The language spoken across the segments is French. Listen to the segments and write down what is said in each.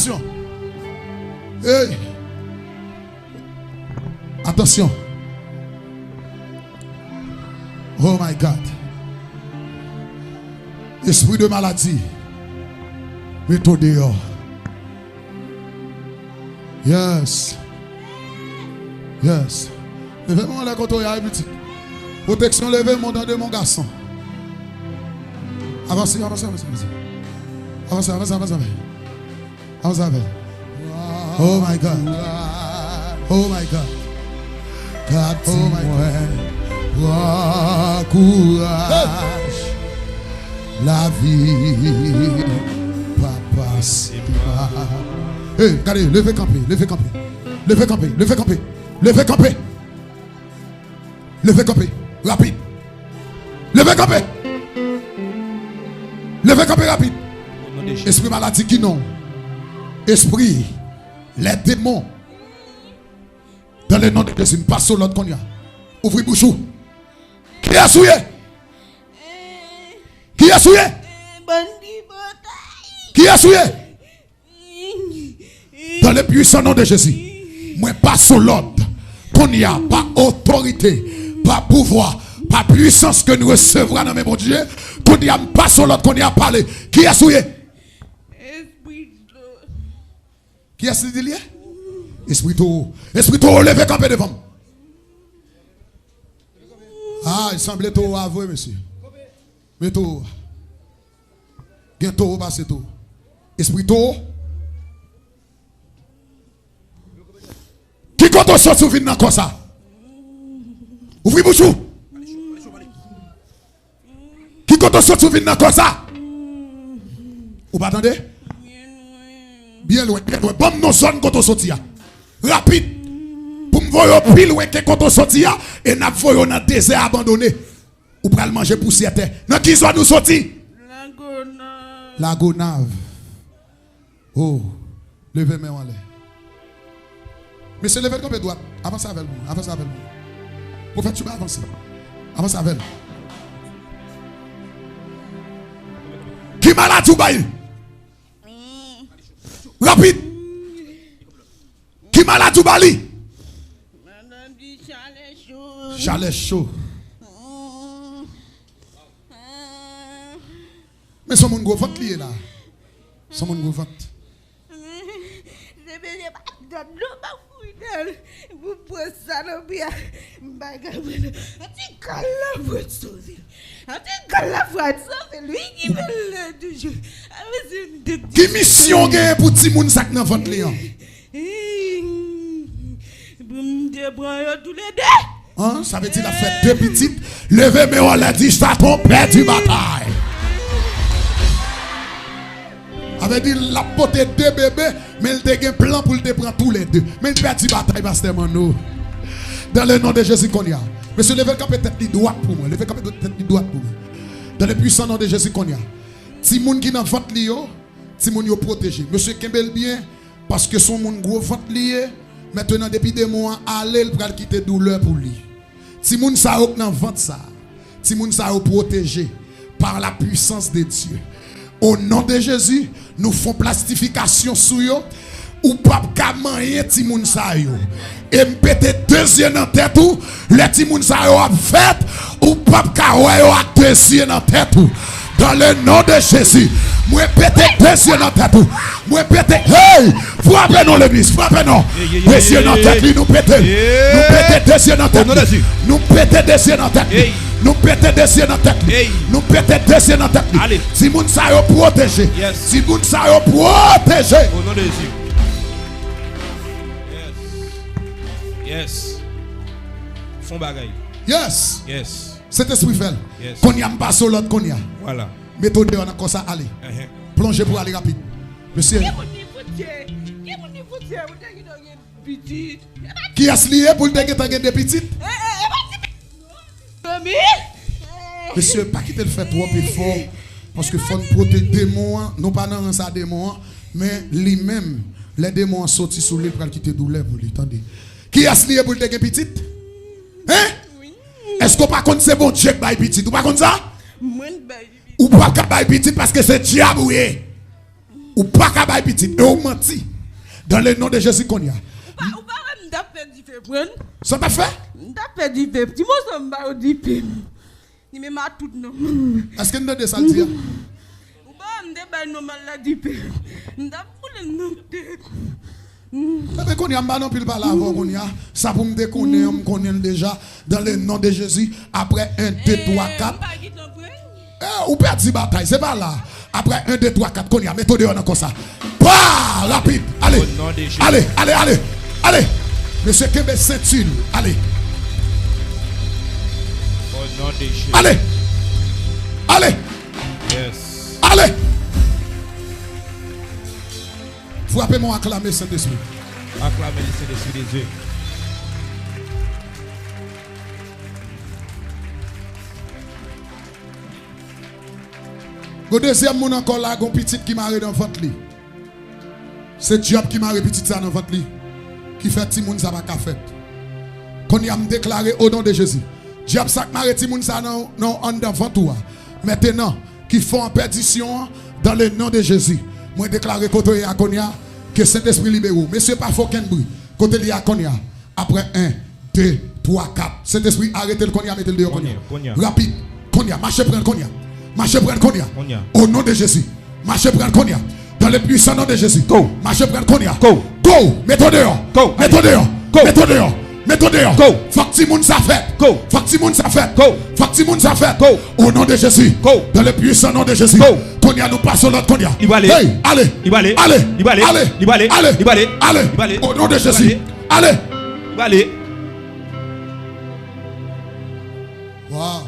attention. Hey. Attention. Oh my God. Esprit de maladie. Mets-toi dehors. Yes. Yes. Levez-moi là quand on y a petit. Protection, levez-moi dans de mon garçon. Avancez, avancez, avancez. Avancez, avancez, avancez. Avancez, avancez. Oh my God. Oh my God. Oh my God. Courage. La vie. Papa, c'est pas. Hey, regardez, levez camper, levez camper. Levez camper, levez camper. Levez camper. Levez camper. Rapide. Levez camper. Levez camper rapide. Esprit maladie qui non. Esprit. Les démons. Dans le nom de Jésus. Pas sur l'autre qu'on y a. Ouvrez bouchou. Qui a souillé? Qui a souillé? Qui a souillé? Dans le puissant nom de Jésus. Moi pas sur l'ordre. Qu'on y a pas autorité, pas pouvoir, pas puissance que nous recevrons dans mes bon Dieu. Qu'on y a pas sur l'ordre, qu'on y a parlé. Qui a souillé? Qui a souillé? Esprit d'eau. Esprit d'eau, levez campé devant. Ah, il semblait tout avoué, monsieur. Mais tout. Gen tout, passe tout. Esprit d'eau. Qui compte au sort vin dans comme ça? Ouvrez bouchou. Qui compte au sort vin dans comme ça? Ou pas attendez? Bien loin, bien loin. Bon non zone quand on sorti. Rapide. Pour me voir pile loin que quand on sorti et n'a voyons dans désert abandonné. Ou pral manger poussière terre. Dans qui zone nous sorti? La Gonave. Oh, levez mes en l'air. Monsieur, levez comme droite. Avancez avec vous. Avancez avec vous. Prophète, tu vas avancer. Avancez avec vous. Qui malade ou bail? Rapide. Qui malade ou bali? Chalet chaud. Mais son monde gros vote lié là. Son monde gros vote. Vous pouvez ça bien. Lui qui veut le toujours. Qui mission gagne pour ti moun sak nan vente lion? Tous les deux. Hein? Ça veut dire la fête deux petites. Levez mais on l'a dit, ça ton père du bataille. Avait dit la pote deux bébés, mais il a un plan pour te prendre tous les deux. Mais il perd du bataille, pasteur Mano. Dans le nom de Jésus qu'on y a. Monsieur, levez le cap tête droite pour moi. Levez le cap tête droite pour moi. Dans le puissant nom de Jésus qu'on y a. Si moun qui n'a vote lié, si moun yo protégé. Monsieur Kembel bien, parce que son moun gros vote lié, maintenant depuis des mois, allez le pral quitter douleur pour lui. Si moun sa ok nan vote ça, si moun sa yo protégé par la puissance de Dieu. Au nom de Jésus, nous faisons plastification sur eux. Ou pas kamaye ti moun sa yo. Et m'pete deuxième dans tête ou les ti moun sa yo a fait ou pas kawaye yo a deuxième dans tête ou. Dans le nom de Jésus, moi pété deuxième dans tête ou. Moi pété hey, frappez non l'église, frappez non. Deuxième dans tête nous pété. Nous pété deuxième dans tête. Nous pété deuxième dans tête. Nous pété deuxième dans tête. Nous pété deuxième dans tête. Si moun sa yo protégé. Si moun sa yo protégé. Au nom de Jésus. Yes. Font bagaille. Yes. Yes. Cet esprit fait. Yes. Qu'on y a pas sur l'autre qu'on y a. Voilà. Méthode on a comme ça aller. Plongez pour aller rapide. Monsieur. Qui a lié pour le dégueter des petites? Monsieur, pas quitter le fait trop il faut parce que faut protéger des démons, non pas dans ça démon, mais lui-même les démons sortis sous lui pour quitter douleur pour lui. Attendez. Qui a lié pour le dégueter petite? Hein? Est-ce qu'on pas contre c'est bon Dieu bail petite? Ou pas contre ça? Ou pas bail petite parce que c'est diable oui. Ou pas qu'à bailler petit. Et ou menti. Dans le nom de Jésus qu'on y a. Ou pas m'da perdu fait. Ça t'a fait? M'da perdu fait. Dis-moi ça m'ba odipe. Ni me ma tout non. Est-ce que nous de ça le dire? Ou pas m'da ba normal la dipe. M'da pour le nom de. Mais qu'on y a non pile par là avant qu'on y a. Ça pour me déconner, on connaît déjà dans le nom de Jésus. Après 1, 2, 3, 4. Ou perdre bataille, c'est pas là. Après 1, 2, 3, 4, qu'on y a méthode on a comme ça. Bah, rapide. Allez. Allez. Monsieur Kembe ceinture. Allez. Au nom de Jésus. Allez. Yes. Allez. Frappez-moi acclamer Saint-Esprit. Acclamez le Saint-Esprit des Dieu. Le deuxième monde encore là, un petit qui m'a dans votre lit. C'est diable qui m'a petit ça dans votre lit. Qui fait petit monde ça va pas fait. Qu'on y a me déclaré au nom de Jésus. Diable ça m'a petit monde ça non en devant toi. Maintenant qui font en perdition dans le nom de Jésus. Moi déclarer côté à Konya que Saint-Esprit libère. Monsieur pas faut qu'un bruit. Côté li à Konya. Après 1 2 3 4. Saint-Esprit arrêtez le Konya mettez le dehors Konya. Rapide. Konya marchez prendre Konya. Marchez prendre Konya. Au nom de Jésus. Marchez prendre Konya. Dans le puissant nom de Jésus. Go. Marchez prendre Konya. Go. Mettez dehors. Go. Mettez dehors. Go. Mettez dehors. Mettez dehors. Go. Faut que tout le monde ça fait. Go. Faut que tout le monde ça fait. Go. Faut que tout le monde ça fait. Go. Au nom de Jésus. Go. Dans le puissant nom de Jésus. Go. Konya nous passons l'autre Konya. Hey, allez. Au nom de Jésus. Allez. Wow.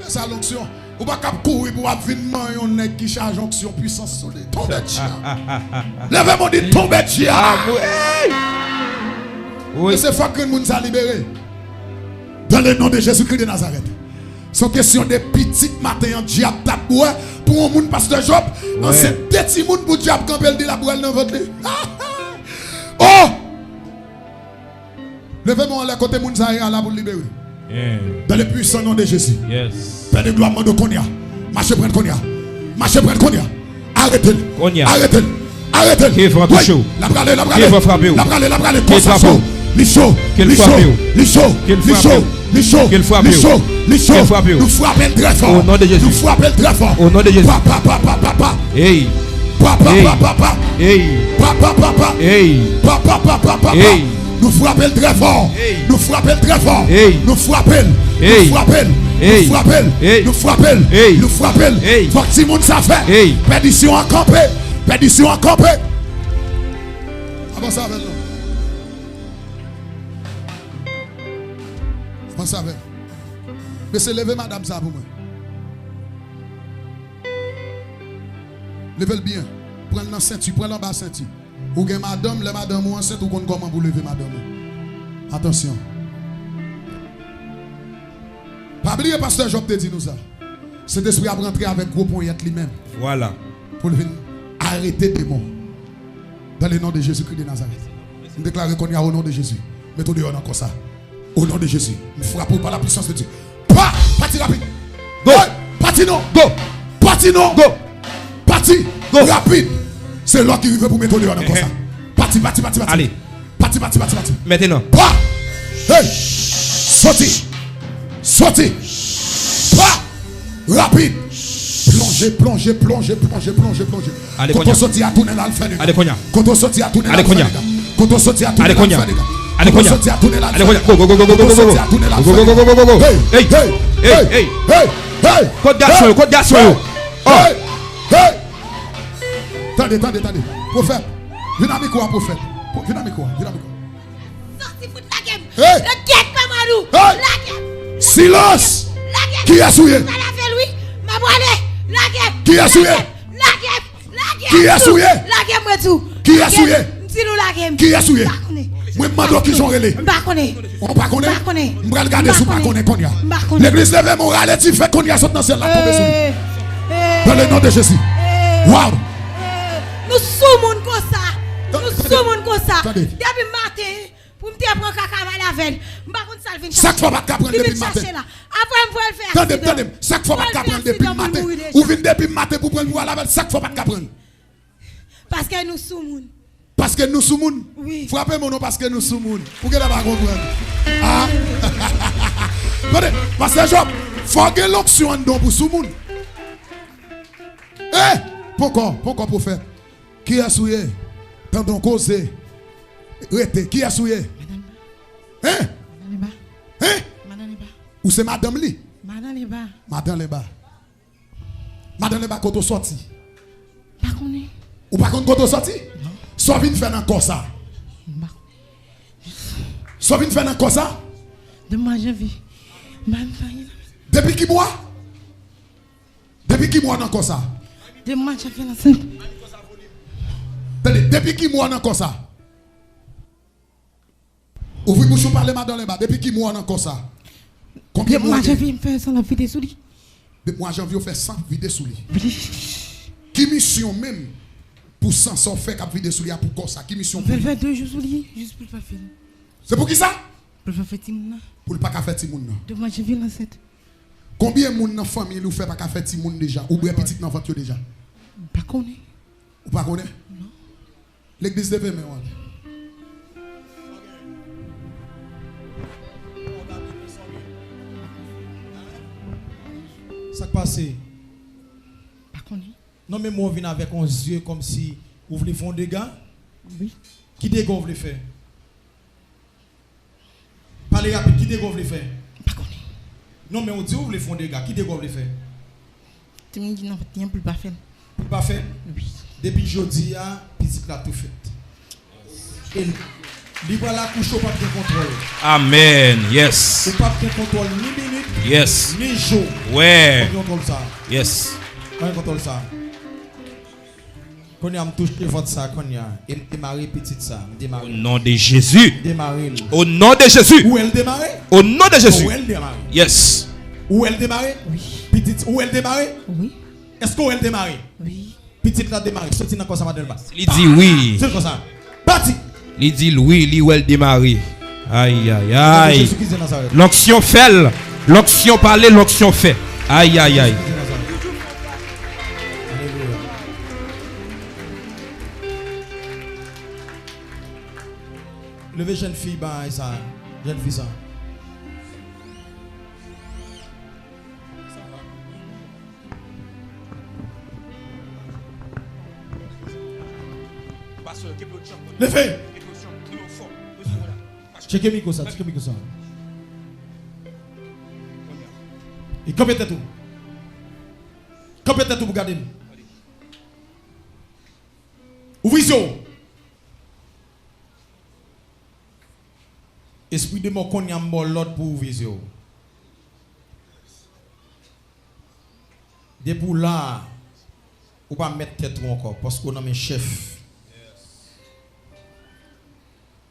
Ça l'onction. Ou pas cap courir pour venir un nèg qui charge onction puissance sur les tomber chia. Levez mon dit tomber chia. Oui, c'est faut que le monde soit libéré. Dans le nom de Jésus-Christ de Nazareth. C'est question de petites matin en diable taboué pour un monde pasteur Job. C'est petit monde pour diable quand elle dit la boule dans votre lit. Oh! Levez-moi à la côté monde ça là pour libérer. Dans le puissant nom de Jésus. Yes. Père de gloire, mando Konya. Marchez prendre Konya. Arrêtez-le. Qui va toucher. La brale. Qui va frapper. La brale. Qui va frapper. Nous frappons très fort. Au nom de Jésus. Au nom de Jésus. Papa. Hey. Papa. Nous frappons très fort. Nous frappons. Faut que tout le monde ça fait. Perdition à camper. Avant ça avec nous. Avant ça avec. Mais c'est lever madame ça pour moi. Levez le bien. Prenez la ceinture, prenez la bas ceinture. Ou bien madame, les madame ou enceinte ou comment vous lever madame. Attention. Pas oublier pasteur Job te dit nous ça. Cet esprit a rentré avec gros poignette lui-même. Voilà. Pour le venir arrêter des démons. Dans le nom de Jésus-Christ de Nazareth. Nous déclarons qu'on y a au nom de Jésus. Mettons dehors encore ça. Au nom de Jésus. Nous frappons par la puissance de Dieu. Parti rapide. Go. Parti non. Go. Parti non. Go. Parti. Go. Rapide. C'est là qui veut pour mettre dehors encore ça. Parti. Allez. Parti. Maintenant. Hey. Sorti. Rapide. Plongez. Allez, quand on sortit à tourner là, le fait. Allez, Konya. Quand on sortit à tourner là, Allez, Konya. quand on sortit à tourner là, Allez, Konya. Allez, Konya. Allez, Konya. Go. Hey. Code garçon. Hey. Attendez. Prophète. Viens à quoi, prophète. Sorti foot la game. Hey. Le guette pas malou. Hey. La game. Silence. La game. Qui a souillé? Ça l'a fait lui. Ma boîte. La game. Qui a souillé? La game. Qui a souillé? La game moi tout. Qui a souillé? Dis-nous la game. Qui a souillé? Moi demande qui sont relais. Pas connaît. On pas connaît. On va regarder sous pas connaît Konya. connaît. L'église lève morale et fait Konya saute dans celle là tomber sur. Dans le nom de Jésus. Waouh. Nous sommes monde comme ça. Depuis matin pour me prendre caca à la veille. M'pa konn ça vinn. Chaque fois pas prendre depuis matin. Après me voir faire. Attendez. Chaque fois pas prendre depuis matin. Ou vinn depuis matin pour prendre à la veille. Chaque fois pas prendre. Parce que nous sommes. Parce que nous sommes. Oui. Frappez mon nom parce que nous sommes. Pour que vous comprendre. Ah. Parce que Job, faut que l'option en don pour Soumoun. Eh, pourquoi prophète? Qui a souillé? Tendon causé. Rete, qui a souillé? Hein? Hein? Ou c'est madame li? Madame Leba. Madame Leba quand on sorti. Pas connait. Ou pas quand on sorti? Non. Soit vient faire encore ça. Soit vient faire encore ça. De moi je vis. Depuis qui mois? Depuis qui mois encore ça? De moi je fais la scène. Depuis qui mois encore ça? Ouvrez bouche parler madame Leba. Depuis qui mois encore ça? Combien de mois? Moi je vis faire sans la vidéo sous lui. Depuis moi janvier faire 100 vidéos sous lui. Qui mission même pour 100 fait cap vidéo sous lui pour quoi ça? Qui mission? Je vais faire 2 jours sous lui juste pour le faire. C'est pour qui ça? Pour le faire Timoun. Pour le pas faire Timoun. De moi je vis la scène. Combien de monde dans la famille ou fait pas faire Timoun déjà? Ou bien petit dans votre déjà? Pas connaît. Ou pas connaît? Non. L'église de mais ça passe. Pas connaît. Non mais moi viens avec un yeux comme si vous voulez faire des dégâts. Oui. Qui dégâts vous voulez faire? Parlez rapide, qui dégâts vous voulez faire? Pas connaît. Non mais on dit vous voulez faire des dégâts, qui dégâts vous voulez faire? Tu me dis non, rien pour pas faire. Pour pas faire? Oui. Depuis jeudi a petite là tout fait. Et libre la couche au pas de contrôle. Amen. Yes. Ou pas de contrôle ni minute. Yes. Ni jour. Ouais. On contrôle ça. Yes. On contrôle ça. Quand on a touché votre ça, quand on a démarré petite ça, au nom de Jésus. Démarrer. Au nom de Jésus. Où elle démarrer? Au nom de Jésus. Où elle démarrer? Yes. Où elle démarrer? Oui. Petite, où elle démarrer? Oui. Est-ce qu'on elle démarrer? Oui. Petite là démarrer. Sorti dans quoi ça va démarrer? Il dit oui. C'est comme ça. Parti. Il dit oui, il où elle démarrer. Aïe aïe aïe. L'onction fait. L'onction parle, l'onction fait. Aïe aïe aïe. Levez jeune fille, bah ça. Jeune fille ça. Levez. Checkez micro ça, checkez micro ça. Et combien de tout? Combien de tout pour garder? Ouvrez les yeux. Esprit de mon qu'on y a l'autre pour ouvrir les yeux. Depuis là, on va mettre tête encore parce qu'on a un chef.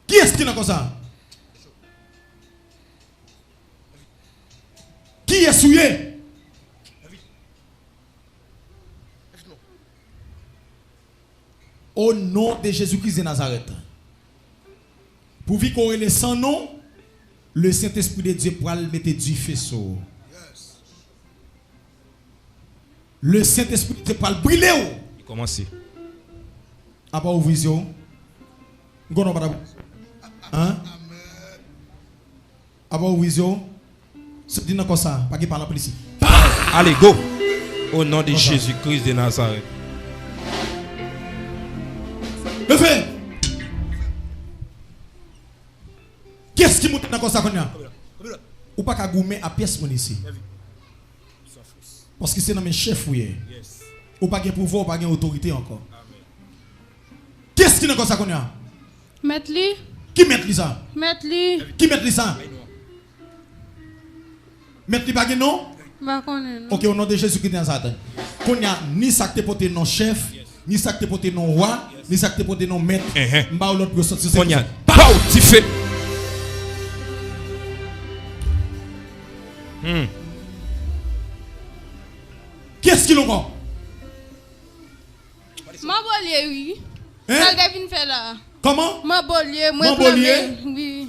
Qui est-ce qui n'a comme ça? Qui est souillé? Au nom de Jésus-Christ de Nazareth. Pour vivre qu'on est sans nom, le Saint-Esprit de Dieu pourra le mettre du faisceau. Le Saint-Esprit de Dieu pourra le brûler. Il commence. Après ouvrir les yeux. Hein? Après ouvrir les yeux. C'est dit comme ça, pas qu'il parle en police. Allez, go. Au nom de Jésus-Christ de Nazareth. Levez. Qu'est-ce qui monte dans comme ça qu'on a? Ou pas qu'à goumer à pièce mon ici. Parce que c'est dans mes chefs ou pas de pouvoir, ou pas de autorité encore. Qu'est-ce qui est comme ça qu'on a? Mettre li. Qui met li ça? Mettre li. Qui met li ça? Mettre li pas non? Ok, au nom de Jésus qui est dans Satan. Qu'on a ni ça que porter non chef, ni ça que porter non roi, ni ça que porter non maître. M'ba l'autre pour sortir. Qu'on a. Pau, tu fais. Qu'est-ce qu'il a? Ma bollier, oui. Hein? Elle devine faire là. Comment? Ma bollier, moi bollier? Oui.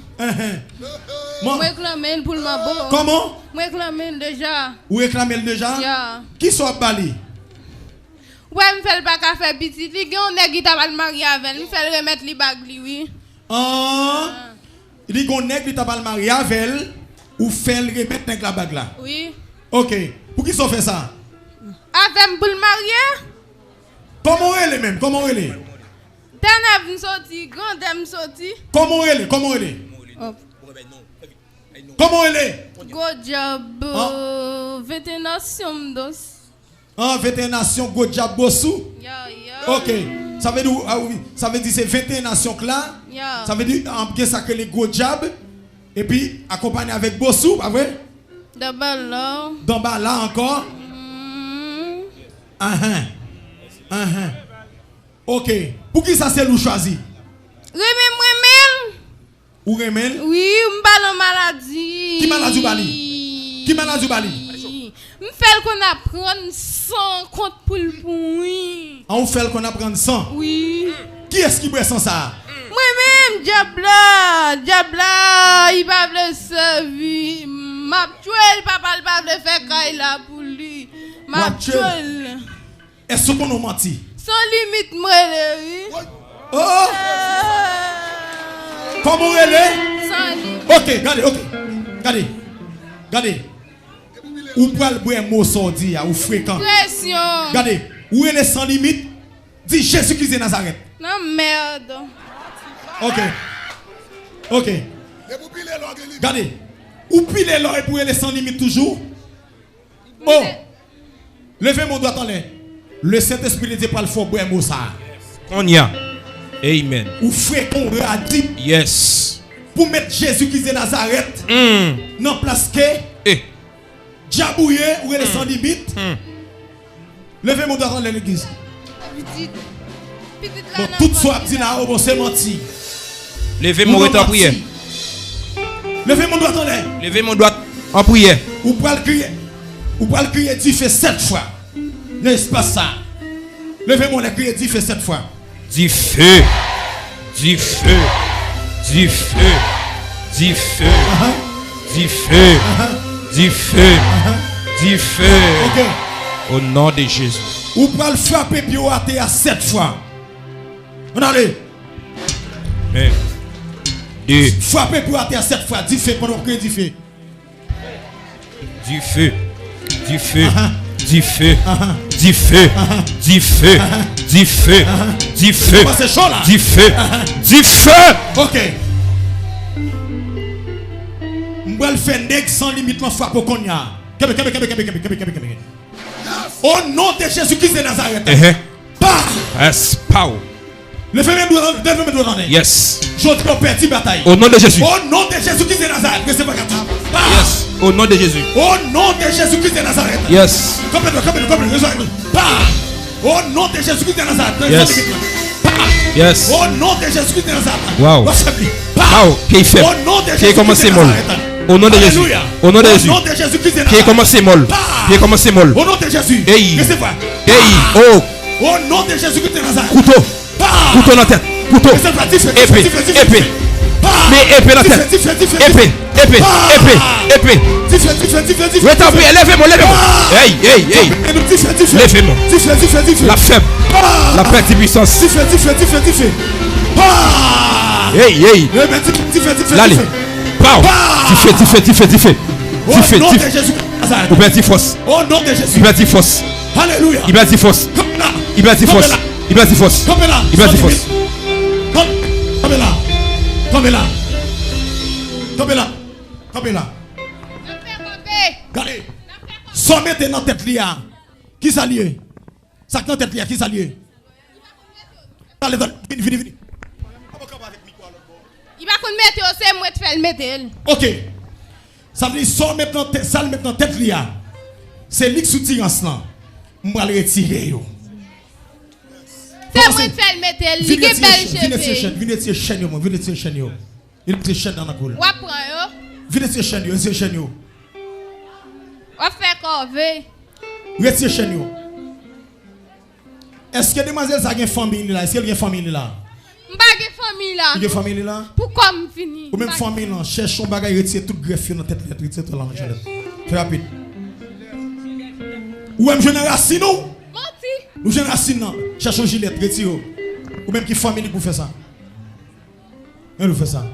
Moi réclame pour ma bollier. Comment? Moi réclame déjà. Ou réclame déjà? Yeah. Qui soit bali? Ouais, me fait pas qu'à faire petit, li gen on nèg qui t'a pas marié avec, me fait remettre li bag li oui. Il gon nèg qui t'a pas marié avec ou fait remettre nèg la bague là. Oui. OK. Pour qui ça fait ça? Avec pour le marier? Comment elle est même? Comment elle est? T'en as sorti, grand dame sorti. Comment elle est? Comment elle est? Comment elle est? Go job 21 nations dos. 21 nations go job bossou. Yeah. OK. Ça veut dire ça veut dire c'est 21 nations là. Yeah. Ça veut dire en ça que les go job et puis accompagné avec bossou, pas vrai? D'abord là. D'en bas là encore. OK. Pour qui ça c'est nous choisi? Remel. Ou remel? Oui, m'ballon maladie. Qui maladie bali? Qui maladie bali? M'fait qu'on apprend 100 compte pour le oui. On fait qu'on apprend 100. Oui. Qui est-ce qui boit sans ça? Moi-même, Diabla, il va le servir. M'a tué, papa, il va le faire quand il a pour lui. M'a tué. Est-ce qu'on a menti? Sans limite, moi, oui. Oh! Comment elle est? Sans limite. OK, regardez. Ou pour le boire un mot sordi, ou fréquent. Pression. Regardez, où elle est sans limite? Dis Jésus-Christ de Nazareth. Non, merde. OK. Regardez, ou pile l'or et pour elle est sans limite toujours? Oh! Levez mon doigt en l'air. Le Saint-Esprit ne dit pas le fort boire un mot ça. On y a. Amen. Ou fréquent radis. Yes. Pour mettre Jésus-Christ de Nazareth. Non place que. Diabouye ou elle est sans limite. Levez mon doigt en l'air l'église. Bon, tout soit dit là, bon, c'est menti. Levez mon doigt en prière. Levez mon doigt en l'air. Levez mon doigt en prière. Ou pas le crier. Ou pas le crier, Dieu fait 7 fois. N'est-ce pas ça? Levez mon doigt, crier, Dieu fait 7 fois. Dis feu. Dis feu. Dis feu. Dis feu. Dis feu. Dis feu. Dis feu. OK. Au nom de Jésus. Ou pas le frapper puis ou athée à 7 fois. On allez. 1, 2. Frapper puis ou athée à 7 fois. Dis feu pendant que dis feu. Du feu. Du feu. Du feu. Du feu. Du feu. Du feu. Du feu. C'est chaud là. Du feu. Du feu. OK. M'bral fait nèg sans limite m'en frappe au konya. Au nom de Jésus-Christ de Nazareth. Yes, power. Levez-moi doigt en l'air. Yes. Je te perds bataille. Au nom de Jésus. Au nom de Jésus-Christ de Nazareth. Que c'est pas grave. Yes. Au nom de Jésus. Au nom de Jésus-Christ de Nazareth. Yes. Au nom de Jésus-Christ de Nazareth. Yes. Yes. Au nom de Jésus-Christ de Nazareth. Wow. Wow. Pied faible. Au nom de Pied commence molle. Au nom de Jésus. Au nom de Jésus. Pied commence molle. Pied commence molle. Au nom de Jésus. Hey. Recevez. Hey. Oh. Au nom de Jésus-Christ de Nazareth. Couteau. Couteau dans la tête. Couteau. Épée. Épée. Mais épée dans la tête. Épée. Épée. Épée. Épée. Rétablir. Levez-moi. Levez-moi. Hey. Hey. Hey. Levez-moi. La faible. La perte de puissance. Hey. Hey. L'allée. Pow. Tu fais. Ou bien tu force. Au nom de Jésus. Il va dire force. Alléluia. Il va dire force. Il va dire force. Il va dire force. Il va dire force. Tombez là. Regardez. Sommet dans la tête liée. Qui s'allie? Ça dans la tête liée. Qui s'allie? Allez, venez. Il va qu'on mette, c'est moi qui fais le mettre. OK. Ça veut dire sommet dans la tête liée. C'est lui qui soutient ensemble. Je vais le retirer. C'est moi qui fais le mettre. Il est belle cheveux. Venez tirer chaîne. Il est chaîne dans la cour. On prend yo. Venez tirer chaîne. On fait corvée. Retire chaîne. Est-ce que demoiselle ça a une famille là? Est-ce qu'elle a une famille là? M'bagé famille là. Il y a une famille là? Pourquoi me fini? Ou même famille là, cherche un bagage retire toute greffe dans tête, retire tout là. Fais rapide. Ou même génération. Menti. Nous jeunes racines, cherchons gilet, retirez. Ou même qui famille pour faire ça. Nous fait ça.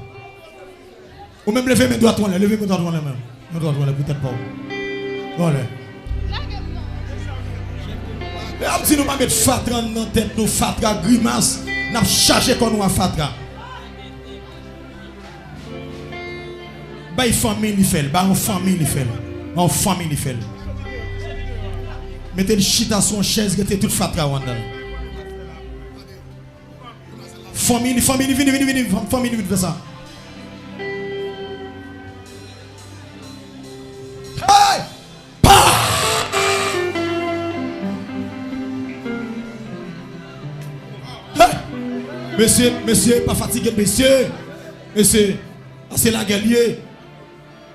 Ou même lever mes doigts, lever mes doigts même. Mes doigts, peut-être pas. Voilà. Mais si nous ne mettons pas fatra dans la tête, nous fatra grimace, nous avons chargé qu'on nous a fatra. Bah, famille, il fait. Bah, en famille, il fait. En famille, il fait. Mettez le shit à son chaise, mettez toute fatra. Famille, famille, venez, famille, venez, ça. Hey! Monsieur, pas fatigué, monsieur. Monsieur, c'est la guerrier.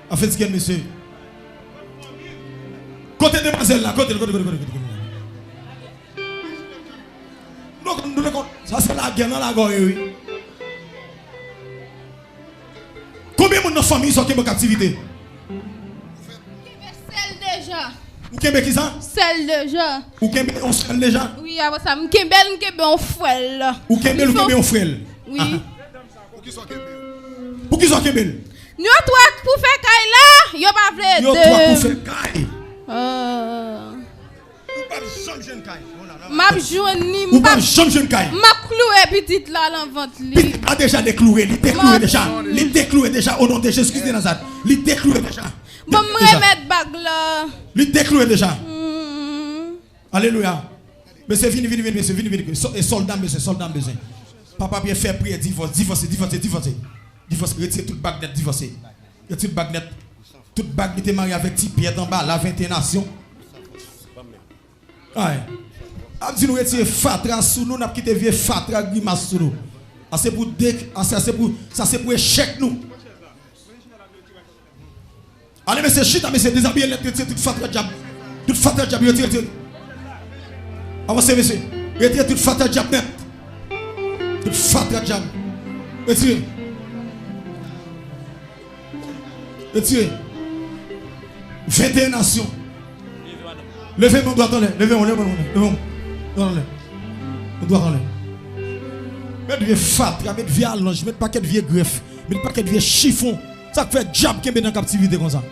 En fait, c'est monsieur. Côté demoiselle là, côté. Ça c'est la guerre dans la gorge. Combien de familles sont en captivité? Celle déjà. Ou kembe qui ça? Celle déjà. Ou kembe on seul déjà? Oui, avant ça, m'kembe on frêle. Ou kembe on frêle? Oui. Pour qui soit kembe? Pour qui soit kembe? Nous trois pour faire caille là, yo pas vle. Yo trois pour faire caille. M'a jouni ou pas jeune caille. M'a cloué petite là dans ventre li. A déjà décloué, il décloué déjà. Il décloué déjà au nom de Jésus Christ de Nazareth. Il décloué déjà. Bon me remettre bag là. Il décloué déjà. Alléluia. Monsieur vini monsieur vini. Et soldat monsieur. Papa bien fait prier divorcer, retirer toute bague net divorcer. Toute bague net. Toute bague était mariée avec petit Pierre en bas, la 21 nations. Ouais. Si nous retirons fatra sous nous, nous avons quitté vieux fatra grimace sous nous. C'est pour échec nous. Allez, monsieur, chita, monsieur, déshabillez les toute fatra diable. Toute fatra diable, retirez. Avancez, monsieur. Retirez toute fatra diable net. Toute fatra diable. Retirez. Retirez. 21 nations. Levez mon doigt dans l'air. Levez mon doigt dans l'air. Mon doigt dans l'air. Mettez vieux fatra, mettez vieux allonge, mettez paquet de vieux greffe, mettez paquet de vieux chiffon. Ça fait diable qui est dans la captivité comme ça.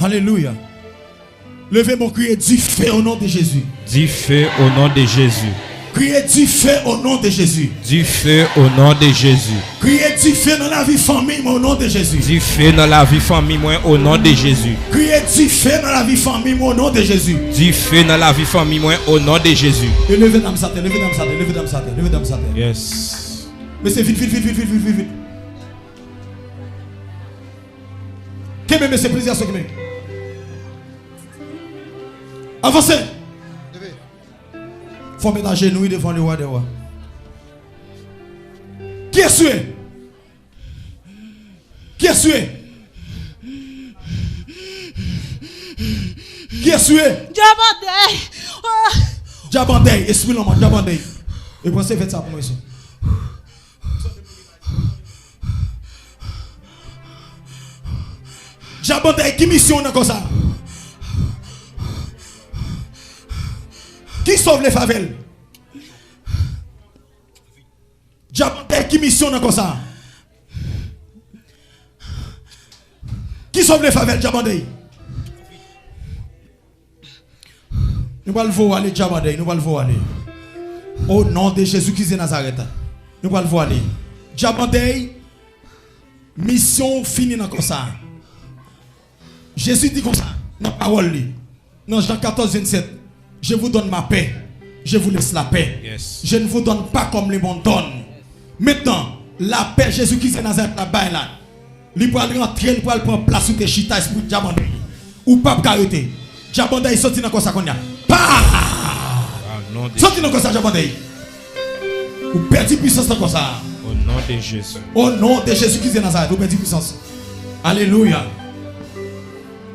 Alléluia. Levez mon cri et dis feu au nom de Jésus. Dis feu au nom de Jésus. Criez du feu au nom de Jésus. Du feu au nom de Jésus. Criez du feu dans la vie famille au nom de Jésus. Du feu dans la vie famille au nom de Jésus. Criez du feu dans la vie famille au nom de Jésus. Du feu dans la vie famille au nom de Jésus. Et levez dans sa tête, levez dans sa tête, levez dans sa tête, levez dans sa tête. Yes. Mais c'est vite. Qu'est-ce que c'est plaisir ce qui m'est? Avancez. Faut mettre à genoux devant le roi des rois. Qui est sué? Qui est sué? Qui est sué? Jabandey. Jabandey, esprit l'homme, Jabandey. Et pensez faites ça pour moi ici. Jabandey, qui mission dans comme ça? Qui sauve les favelles? Jabandey, qui mission dans comme ça? Qui sauve les favelles, Jabandey? Nous allons le voir aller, Jabandey, nous allons le voir aller. Au nom de Jésus-Christ de Nazareth. Nous allons le voir aller. Jabandey, mission finie dans comme ça. Jésus dit comme ça, dans la parole, dans Jean 14, 27. Je vous donne ma paix. Je vous laisse la paix. Yes. Je ne vous donne pas comme le monde donne. Maintenant, la paix, Jésus-Christ de Nazareth, la baille là. Il peut rentrer, il peut prendre place sur tes chita, esprit Jabandey. Ou pas arrêter. Jabandey sorti dans quoi ça qu'on a. Sorti dans quoi ça, Jabandey. Ou perdez puissance dans quoi ça. Au nom de Jésus. Au nom de Jésus-Christ de Nazareth, vous perdez puissance. Alléluia.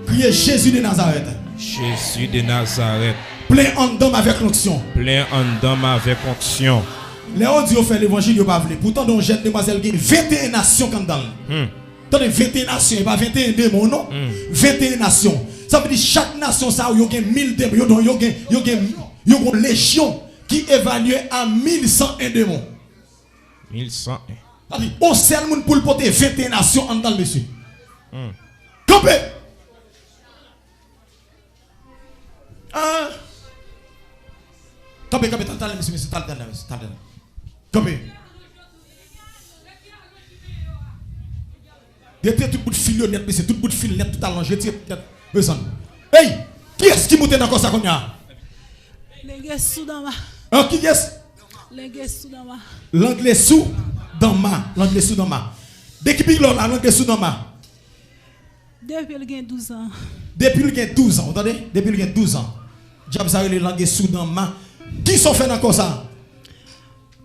Priez Jésus de Nazareth. Jésus de Nazareth. Plein en d'homme avec l'onction. Plein en d'homme avec onction. Les autres fait l'évangile, ils ne pas voulu. Pourtant, dans jeune demoiselle, il y a 21 nations quand dans. Attendez, 21 nations, pas 21 démons, non? 21 nations. Ça veut dire chaque nation ça yo gen 1000 démons, yo gen une légion qui évalue à 1101 démons. 1101. Ça veut dire on seul monde pour le porter 21 nations en dans le monsieur. Campé. Campé, t'as monsieur, t'as Campé. Détruire tout bout de fil net, monsieur, tout bout de fil net, tout à l'enjeu, hey, qui est-ce qui monte dans quoi ça qu'on a? L'anglais sous dans ma. Qui est-ce? L'anglais sous dans ma. L'anglais sous dans ma. L'anglais sous dans ma. Depuis qu'il a l'anglais sous dans ma. Depuis il a 12 ans. Depuis il a 12 ans, vous entendez? Depuis il a 12 ans. Diable ça le l'anglais sous dans ma. Qui sont fait dans quoi ça?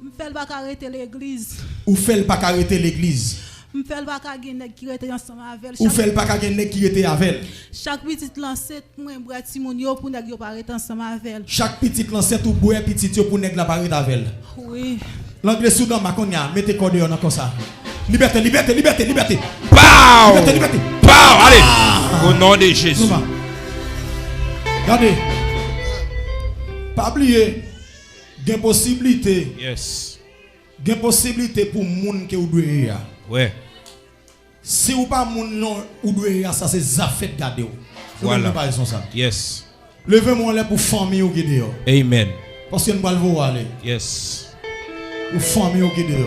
Je fais pas arrêter l'église. Ou fait pas arrêter l'église. Je fais pas arrêter qui était ensemble avec. Ou fait pas arrêter qui était avec. Chaque petite lancette moi brati mon yo pour nèg yo paraître ensemble avec. Chaque petite lancette ou boire petite yo pour nèg la paraître avec. Oui. L'anglais sous dans ma konya, mettez code dans comme ça. Liberté, liberté, liberté, liberté. Pow! Liberté, liberté. Pow! Allez! Au nom de Jésus. Regardez. Pas oublier. Gen possibilité. Yes. Gen possibilité pour moun que ou doit. Ouais. Si ou pas moun non ou doit ça c'est zafet garder. Voilà. Pas ça. Yes. Levez-moi là pour famille ou guider. Amen. Parce que nous va le voir aller. Yes. Pour famille ou guider.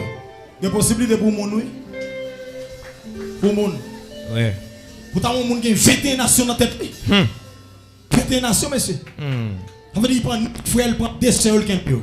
Gen possibilité pour moun oui. Pour moun. Ouais. Pourtant moun qui 21 nations dans tête. 21 nations monsieur. Ça veut dire il prend frère, il prend des sœurs quelqu'un.